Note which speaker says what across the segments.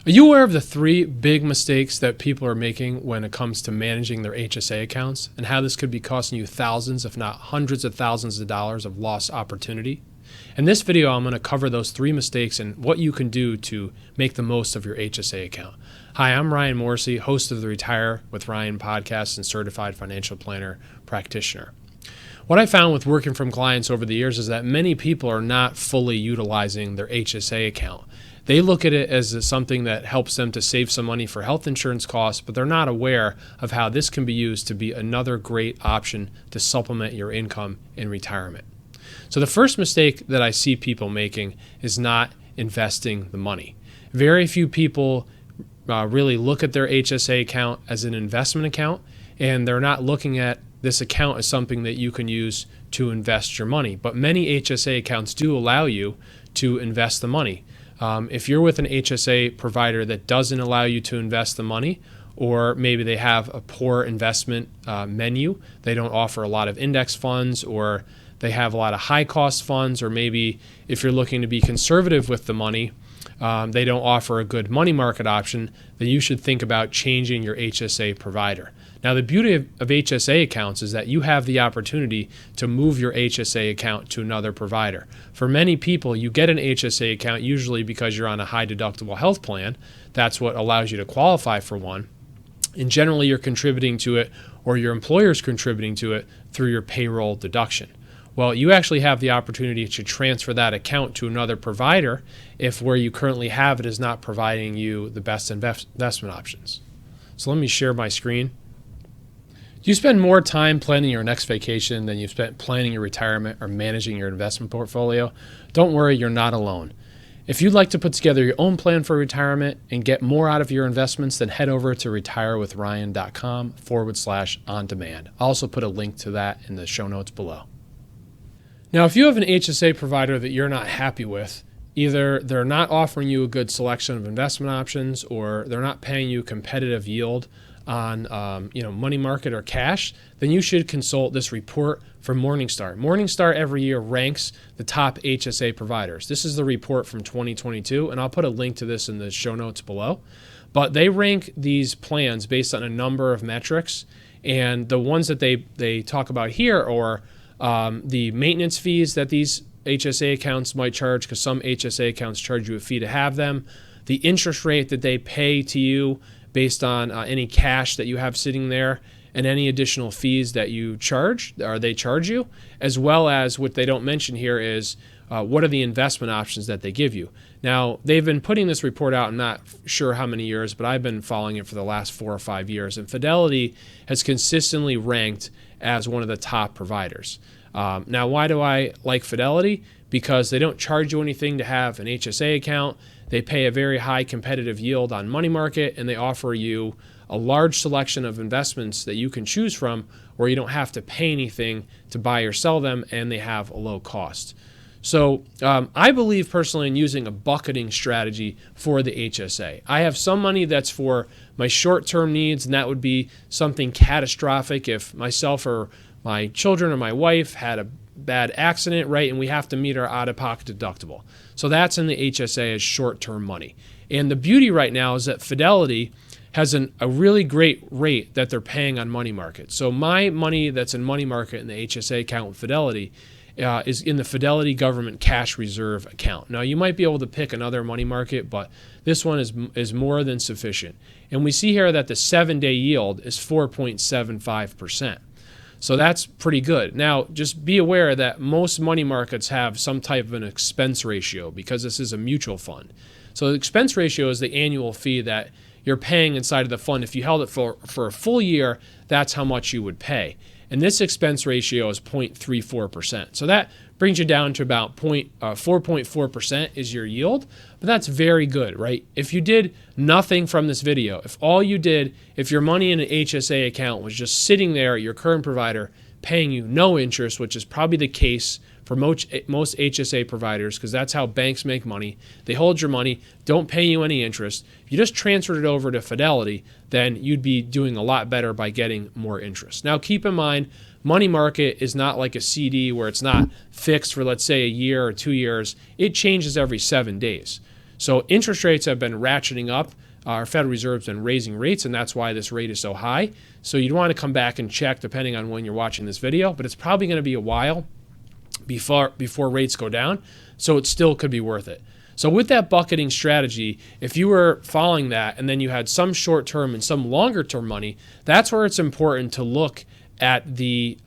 Speaker 1: Are you aware of the three big mistakes that people are making when it comes to managing their HSA accounts and how this could be costing you thousands, if not hundreds of thousands of dollars of lost opportunity? In this video, I'm going to cover those three mistakes and what you can do to make the most of your HSA account. Hi, I'm Ryan Morrissey, host of the Retire with Ryan podcast and certified financial planner practitioner. What I found with working from clients over the years is that many people are not fully utilizing their HSA account. They look at it as something that helps them to save some money for health insurance costs, but they're not aware of how this can be used to be another great option to supplement your income in retirement. So the first mistake that I see people making is not investing the money. Very few people really look at their HSA account as an investment account, and they're not looking at this account as something that you can use to invest your money. But many HSA accounts do allow you to invest the money. If you're with an HSA provider that doesn't allow you to invest the money, or maybe they have a poor investment menu, they don't offer a lot of index funds, or they have a lot of high cost funds, or maybe if you're looking to be conservative with the money, they don't offer a good money market option, then you should think about changing your HSA provider. Now, the beauty of HSA accounts is that you have the opportunity to move your HSA account to another provider. For many people, you get an HSA account usually because you're on a high deductible health plan. That's what allows you to qualify for one. And generally, you're contributing to it, or your employer's contributing to it through your payroll deduction. Well, you actually have the opportunity to transfer that account to another provider if where you currently have it is not providing you the best investment options. So let me share my screen. Do you spend more time planning your next vacation than you spent planning your retirement or managing your investment portfolio? Don't worry, you're not alone. If you'd like to put together your own plan for retirement and get more out of your investments, then head over to retirewithryan.com/on-demand. I'll also put a link to that in the show notes below. Now, if you have an HSA provider that you're not happy with, either they're not offering you a good selection of investment options, or they're not paying you competitive yield on money market or cash, then you should consult this report from Morningstar. Morningstar every year ranks the top HSA providers. This is the report from 2022, and I'll put a link to this in the show notes below. But they rank these plans based on a number of metrics, and the ones that they talk about here are the maintenance fees that these HSA accounts might charge, because some HSA accounts charge you a fee to have them, the interest rate that they pay to you based on any cash that you have sitting there, and any additional fees that you charge or they charge you, as well as what they don't mention here is what are the investment options that they give you. Now, they've been putting this report out, I'm not sure how many years, but I've been following it for the last 4 or 5 years, and Fidelity has consistently ranked as one of the top providers. Now, why do I like Fidelity? Because they don't charge you anything to have an HSA account. They pay a very high competitive yield on money market, and they offer you a large selection of investments that you can choose from where you don't have to pay anything to buy or sell them, and they have a low cost. So I believe personally in using a bucketing strategy for the HSA. I have some money that's for my short-term needs, and that would be something catastrophic if myself or my children or my wife had a bad accident, right, and we have to meet our out-of-pocket deductible. So that's in the HSA as short-term money. And the beauty right now is that Fidelity has a really great rate that they're paying on money market. So my money that's in money market in the HSA account with Fidelity is in the Fidelity Government Cash Reserve account. Now, you might be able to pick another money market, but this one is more than sufficient. And we see here that the 7-day yield is 4.75%. So that's pretty good. Now, just be aware that most money markets have some type of an expense ratio because this is a mutual fund. So the expense ratio is the annual fee that you're paying inside of the fund. If you held it for a full year, that's how much you would pay. And this expense ratio is 0.34%. So that brings you down to about 4.4% is your yield, but that's very good, right? If you did nothing from this video, if your money in an HSA account was just sitting there at your current provider paying you no interest, which is probably the case for most HSA providers, because that's how banks make money. They hold your money, don't pay you any interest. If you just transferred it over to Fidelity, then you'd be doing a lot better by getting more interest. Now, keep in mind, money market is not like a CD where it's not fixed for, let's say, a year or 2 years. It changes every 7 days. So interest rates have been ratcheting up. Our Federal Reserve's been raising rates, and that's why this rate is so high. So you'd want to come back and check depending on when you're watching this video, but it's probably going to be a while before rates go down, so it still could be worth it. So with that bucketing strategy, if you were following that and then you had some short-term and some longer-term money, that's where it's important to look at the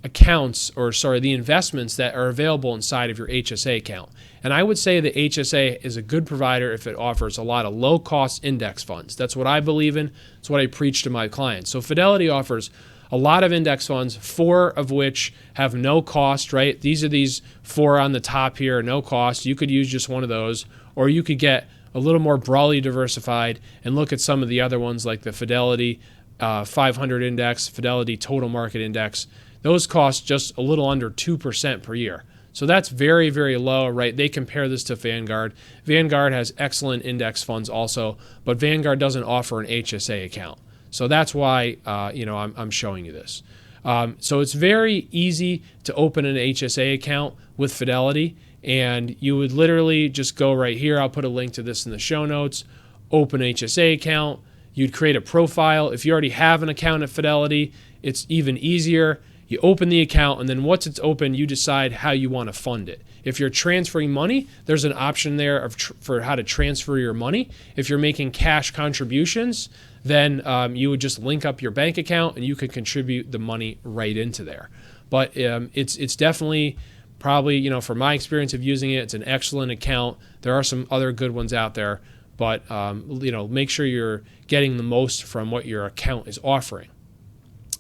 Speaker 1: the investments that are available inside of your HSA account. And I would say the HSA is a good provider if it offers a lot of low-cost index funds. That's what I believe in. It's what I preach to my clients. So Fidelity offers a lot of index funds, 4 of which have no cost, right? These are these 4 on the top here, no cost. You could use just one of those, or you could get a little more broadly diversified and look at some of the other ones like the Fidelity 500 index, Fidelity Total Market Index. Those cost just a little under 2% per year. So that's very, very low, right? They compare this to Vanguard. Vanguard has excellent index funds also, but Vanguard doesn't offer an HSA account. So that's why I'm showing you this. So it's very easy to open an HSA account with Fidelity, and you would literally just go right here. I'll put a link to this in the show notes. Open HSA account. You'd create a profile. If you already have an account at Fidelity, it's even easier. You open the account, and then once it's open, you decide how you want to fund it. If you're transferring money, there's an option there for how to transfer your money. If you're making cash contributions, then you would just link up your bank account, and you could contribute the money right into there. But it's definitely probably, from my experience of using it, it's an excellent account. There are some other good ones out there, but make sure you're getting the most from what your account is offering.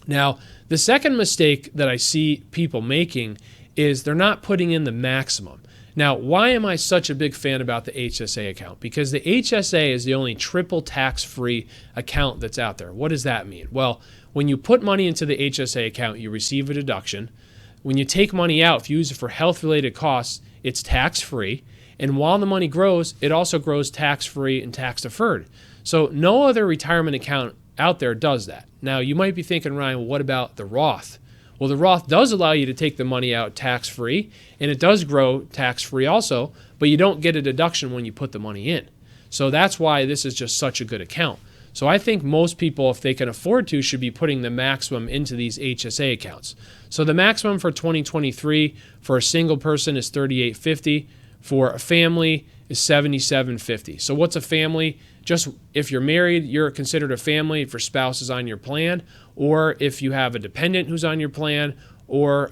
Speaker 1: Now, the second mistake that I see people making is they're not putting in the maximum. Now, why am I such a big fan about the HSA account? Because the HSA is the only triple tax-free account that's out there. What does that mean? Well, when you put money into the HSA account, you receive a deduction. When you take money out, if you use it for health-related costs, it's tax-free. And while the money grows, it also grows tax-free and tax-deferred. So no other retirement account out there does that. Now, you might be thinking, Ryan, well, what about the Roth? Well, the Roth does allow you to take the money out tax-free, and it does grow tax-free also, but you don't get a deduction when you put the money in. So that's why this is just such a good account. So I think most people, if they can afford to, should be putting the maximum into these HSA accounts. So the maximum for 2023 for a single person is $38.50. For a family is $77.50. So what's a family? Just if you're married, you're considered a family if your spouse is on your plan, or if you have a dependent who's on your plan, or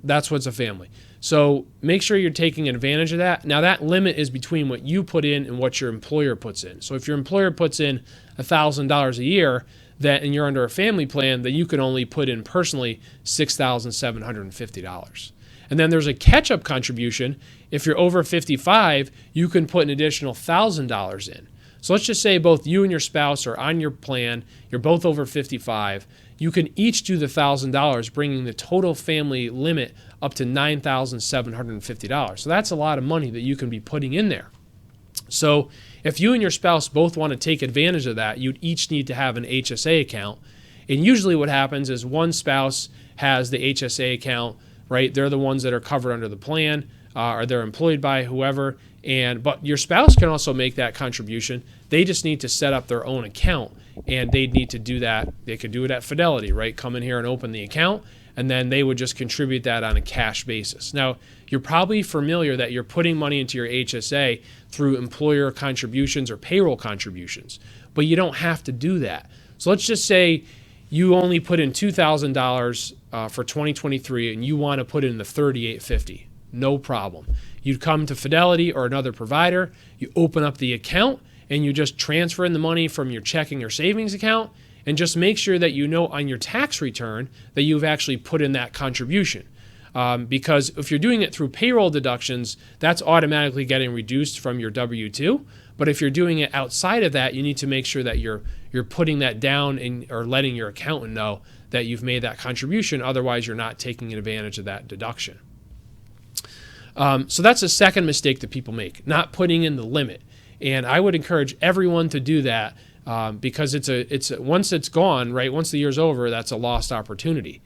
Speaker 1: that's what's a family. So make sure you're taking advantage of that. Now that limit is between what you put in and what your employer puts in. So if your employer puts in $1,000 a year, and you're under a family plan, then you can only put in personally $6,750. And then there's a catch-up contribution. If you're over 55, you can put an additional $1,000 in. So let's just say both you and your spouse are on your plan, you're both over 55, you can each do the $1,000, bringing the total family limit up to $9,750. So that's a lot of money that you can be putting in there. So if you and your spouse both want to take advantage of that, you'd each need to have an HSA account. And usually what happens is one spouse has the HSA account, right? They're the ones that are covered under the plan, or they're employed by whoever. But your spouse can also make that contribution. They just need to set up their own account, and they'd need to do that. They could do it at Fidelity, right? Come in here and open the account, and then they would just contribute that on a cash basis. Now, you're probably familiar that you're putting money into your HSA through employer contributions or payroll contributions, but you don't have to do that. So let's just say you only put in $2,000 for 2023 and you want to put in the $38.50. No problem. You'd come to Fidelity or another provider, you open up the account, and you just transfer in the money from your checking or savings account, and just make sure that you know on your tax return that you've actually put in that contribution. Because if you're doing it through payroll deductions, that's automatically getting reduced from your W-2. But if you're doing it outside of that, you need to make sure that you're putting that down or letting your accountant know that you've made that contribution. Otherwise, you're not taking advantage of that deduction. So that's the second mistake that people make, not putting in the limit. And I would encourage everyone to do that because once it's gone, right? Once the year's over, that's a lost opportunity.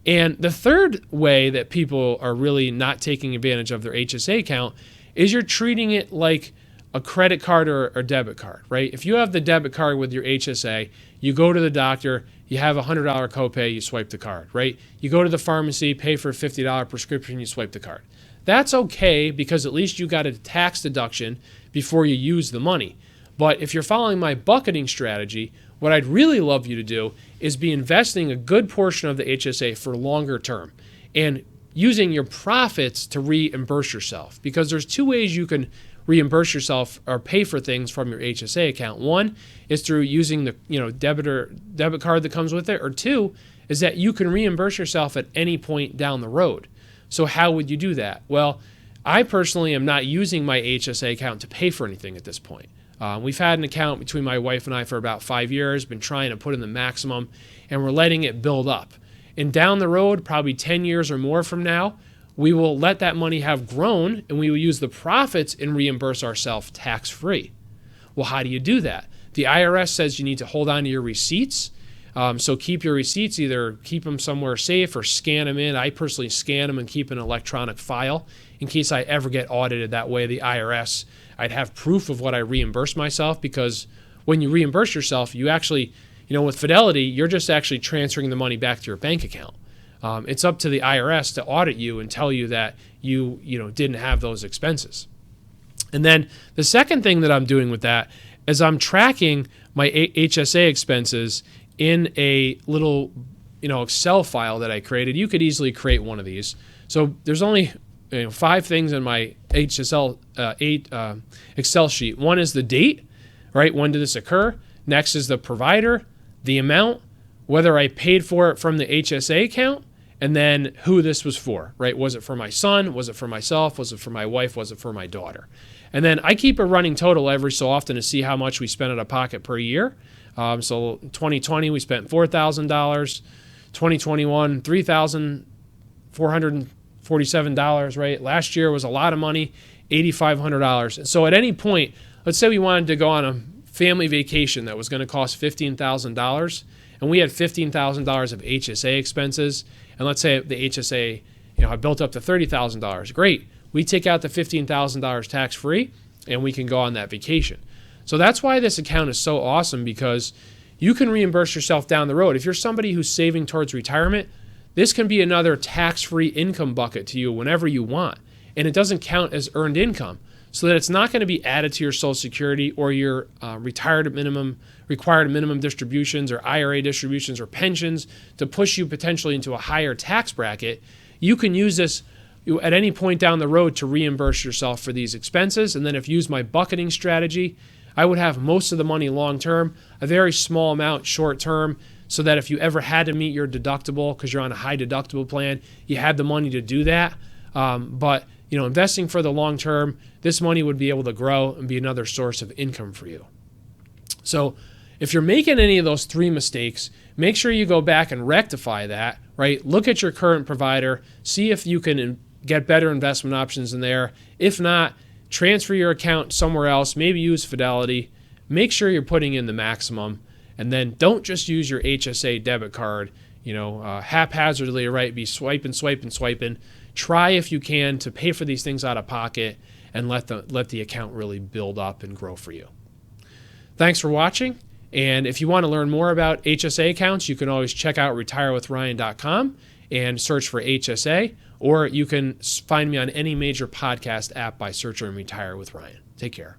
Speaker 1: And the third way that people are really not taking advantage of their HSA account is you're treating it like a credit card or a debit card, right? If you have the debit card with your HSA, you go to the doctor, you have a $100 copay, you swipe the card, right? You go to the pharmacy, pay for a $50 prescription, you swipe the card. That's okay because at least you got a tax deduction before you use the money. But if you're following my bucketing strategy, what I'd really love you to do is be investing a good portion of the HSA for longer term and using your profits to reimburse yourself, because there's two ways you can reimburse yourself or pay for things from your HSA account. One is through using the debit card that comes with it, or two is that you can reimburse yourself at any point down the road. So how would you do that? Well, I personally am not using my HSA account to pay for anything at this point. We've had an account between my wife and I for about 5 years, been trying to put in the maximum, and we're letting it build up. And down the road, probably 10 years or more from now, we will let that money have grown and we will use the profits and reimburse ourselves tax-free. Well, how do you do that? The IRS says you need to hold on to your receipts. So keep your receipts, either keep them somewhere safe or scan them in. I personally scan them and keep an electronic file in case I ever get audited. That way the IRS, I'd have proof of what I reimbursed myself, because when you reimburse yourself, you actually, with Fidelity, you're just actually transferring the money back to your bank account. It's up to the IRS to audit you and tell you that you didn't have those expenses. And then the second thing that I'm doing with that is I'm tracking my HSA expenses in a little Excel file that I created. You could easily create one of these. So there's only 5 things in my Excel sheet. One is the date, right? When did this occur? Next is the provider, the amount, whether I paid for it from the HSA account, and then who this was for, right? Was it for my son? Was it for myself? Was it for my wife? Was it for my daughter? And then I keep a running total every so often to see how much we spend out of pocket per year. So 2020, we spent $4,000. 2021, $3,447, right? Last year was a lot of money, $8,500. And so at any point, let's say we wanted to go on a family vacation that was going to cost $15,000, and we had $15,000 of HSA expenses, and let's say the HSA had built up to $30,000. Great. We take out the $15,000 tax-free, and we can go on that vacation. So that's why this account is so awesome, because you can reimburse yourself down the road. If you're somebody who's saving towards retirement, this can be another tax-free income bucket to you whenever you want. And it doesn't count as earned income, so that it's not going to be added to your Social Security or your required minimum distributions or IRA distributions or pensions to push you potentially into a higher tax bracket. You can use this at any point down the road to reimburse yourself for these expenses. And then if you use my bucketing strategy, I would have most of the money long term, a very small amount short term, so that if you ever had to meet your deductible because you're on a high deductible plan, you had the money to do that. But investing for the long term, this money would be able to grow and be another source of income for you. So if you're making any of those 3 mistakes, make sure you go back and rectify that, right? Look at your current provider, see if you can get better investment options in there. If not, transfer your account somewhere else, maybe use Fidelity. Make sure you're putting in the maximum, and then don't just use your HSA debit card, haphazardly, right? Be swiping. Try if you can to pay for these things out of pocket and let the account really build up and grow for you. Thanks for watching. And if you want to learn more about HSA accounts, you can always check out retirewithryan.com and search for HSA, or you can find me on any major podcast app by searching Retire with Ryan. Take care.